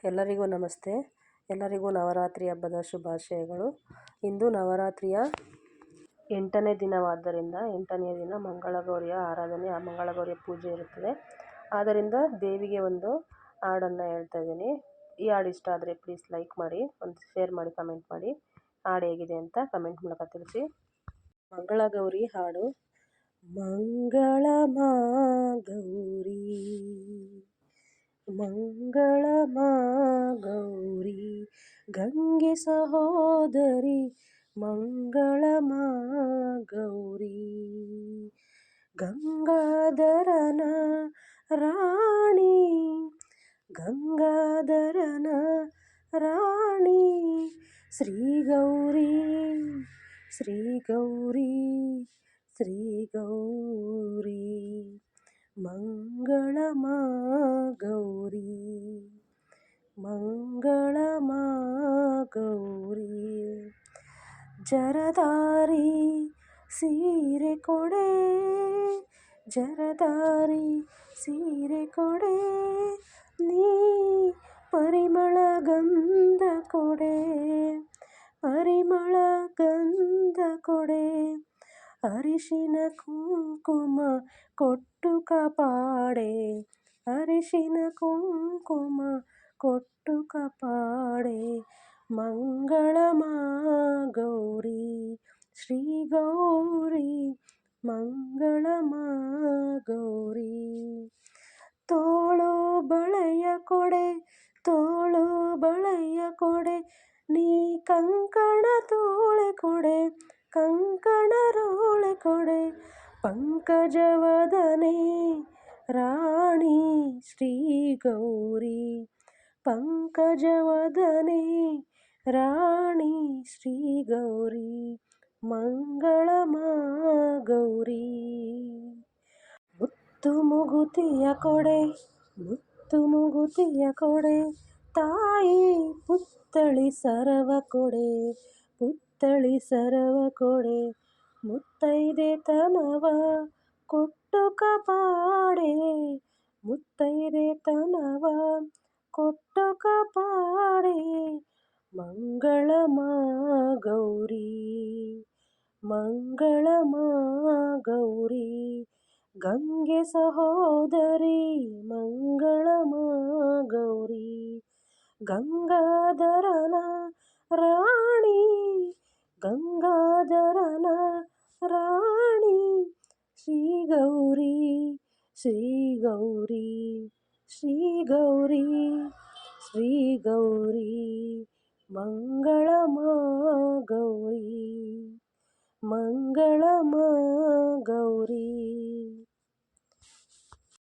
ಎಲ್ಲರಿಗೂ ನಮಸ್ತೆ. ಎಲ್ಲರಿಗೂ ನವರಾತ್ರಿ ಹಬ್ಬದ ಶುಭಾಶಯಗಳು. ಇಂದು ನವರಾತ್ರಿಯ 8ನೇ ದಿನವಾದ್ದರಿಂದ 8ನೇ ದಿನ ಮಂಗಳಗೌರಿಯ ಆರಾಧನೆ, ಮಂಗಳಗೌರಿಯ ಪೂಜೆ ಇರುತ್ತದೆ. ಆದ್ದರಿಂದ ದೇವಿಗೆ ಒಂದು ಹಾಡನ್ನು ಹೇಳ್ತಾ ಇದ್ದೀನಿ. ಈ ಹಾಡು ಇಷ್ಟ ಆದರೆ ಪ್ಲೀಸ್ ಲೈಕ್ ಮಾಡಿ, ಒಂದು ಶೇರ್ ಮಾಡಿ, ಕಮೆಂಟ್ ಮಾಡಿ. ಹಾಡು ಹೇಗಿದೆ ಅಂತ ಕಮೆಂಟ್ ಮೂಲಕ ತಿಳಿಸಿ. ಮಂಗಳಗೌರಿ ಹಾಡು. ಮಂಗಳಮಾ ಗೌರಿ, ಮಂಗಳಮಾ ಗೌರಿ, ಗಂಗೆ ಸಹೋದರಿ, ಮಂಗಳಮಾ ಗೌರಿ, ಗಂಗಾಧರನ ರಾಣಿ, ಗಂಗಾಧರನ ರಾಣಿ, ಶ್ರೀ ಗೌರಿ, ಶ್ರೀ ಗೌರಿ, ಶ್ರೀ ಗೌರಿ, ಮಂಗಳಮಾ ಗೌರಿ, ಮಂಗಳಮಾ ಗೌರಿ. ಜರದಾರಿ ಸೀರೆ ಕೊಡೆ, ಜರದಾರಿ ಸೀರೆ ಕೊಡೆ, ನೀ ಪರಿಮಳ ಗಂಧ ಕೊಡೆ, ಪರಿಮಳ ಗಂಧ ಕೊಡೆ, ಅರಿಶಿನ ಕುಂಕುಮ ಕೊಟ್ಟು ಕಾಪಾಡೆ, ಅರಿಶಿನ ಕುಂಕುಮ ಕೊಟ್ಟು ಕಾಪಾಡೆ, ಮಂಗಳಮಾ ಗೌರಿ, ಶ್ರೀ ಗೌರಿ, ಮಂಗಳಮಾ ಗೌರಿ. ತೋಳು ಬಳೆಯ ಕೊಡೆ, ತೋಳು ಬಳೆಯ ಕೊಡೆ, ನೀ ಕಂಕಣ ತೋಳೆ ಕೊಡೆ, ಕಂಕಣ ರೋಳೆ ಕೊಡೆ, ಪಂಕಜವದನೆ ರಾಣಿ, ಶ್ರೀ ಗೌರಿ, ಪಂಕಜವದನೆ ರಾಣಿ, ಶ್ರೀ ಗೌರಿ, ಮಂಗಳಮಾ ಗೌರಿ. ಮುತ್ತು ಮುಗುತಿಯ ಕೊಡೆ, ಮುತ್ತು ಮುಗುತಿಯ ಕೊಡೆ, ತಾಯಿ ಪುತ್ಥಳಿ ಸರವ ಕೊಡೆ, ಪುತ್ಥಳಿ ಸರವ ಕೊಡೆ, ಮುತ್ತೈದೆ ತನವ ಕೊಟ್ಟು ಕಾಪಾಡೆ, ಮುತ್ತೈದೆ ತನವ ಕೊಟ್ಟು ಕಾಪಾಡೆ, ಮಂಗಳಮಾ ಗೌರಿ, ಮಂಗಳಮಾ ಗೌರಿ, ಗಂಗೆ ಸಹೋದರಿ, ಮಂಗಳಮಾ ಗೌರಿ, ಗಂಗಾಧರನ ರಾಣಿ, ಗಂಗಾಧರನ ರಾಣಿ, ಶ್ರೀ ಗೌರಿ, ಶ್ರೀ ಗೌರಿ, ಶ್ರೀ ಗೌರಿ, ಶ್ರೀ ಗೌರಿ, ಮಂಗಳಮಾ ಗೌರಿ, ಮಂಗಳಮಾ